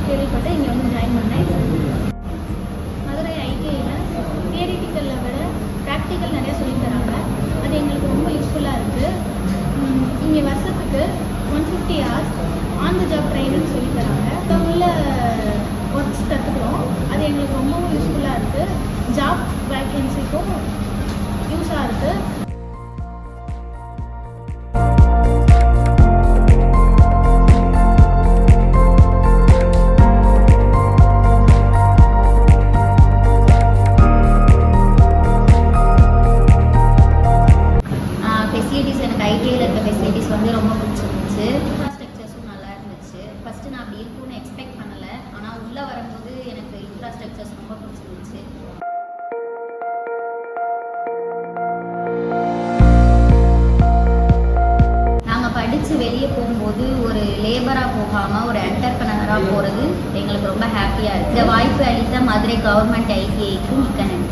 News கேள்விப்பட்டு இங்கே வந்து ஜாயின் பண்ணேன். மதுரை ஐடிஐயில் தியரிட்டிக்கலை விட ப்ராக்டிக்கல் நிறையா சொல்லித் தராங்க. அது எங்களுக்கு ரொம்ப யூஸ்ஃபுல்லாக இருக்குது. இங்கே வருஷத்துக்கு 150 hours on the job training சொல்லித் தராங்க. இப்போ உள்ள ஒர்க்ஸ் கற்றுக்குறோம். அது எங்களுக்கு ரொம்பவும் யூஸ்ஃபுல்லாக இருக்குது. ஜாப் வேக்கன்சிக்கும் யூஸாக இருக்குது. ஃபெசிலிட்டிஸ் எனக்கு ஐடிஐயில் இருக்க ஃபெசிலிட்டிஸ் வந்து ரொம்ப பிடிச்சிருந்துச்சு. இன்ஃப்ராஸ்ட்ரக்சர்ஸும் நல்லா இருந்துச்சு. ஃபஸ்ட்டு நான் அப்படி இருக்கும்னு எக்ஸ்பெக்ட் பண்ணலை. ஆனால் உள்ளே வரும்போது எனக்கு இன்ஃப்ராஸ்ட்ரக்சர்ஸ் ரொம்ப பிடிச்சிருந்துச்சு. நாங்கள் படித்து வெளியே போகும்போது ஒரு லேபராக போகாமல் ஒரு என்டர்பிரனராக போகிறது எங்களுக்கு ரொம்ப ஹாப்பியாக இருக்குது. இந்த வாய்ப்பு அளித்த மதுரை கவர்மெண்ட் ஐடிஐக்கு மிக்க நன்றி.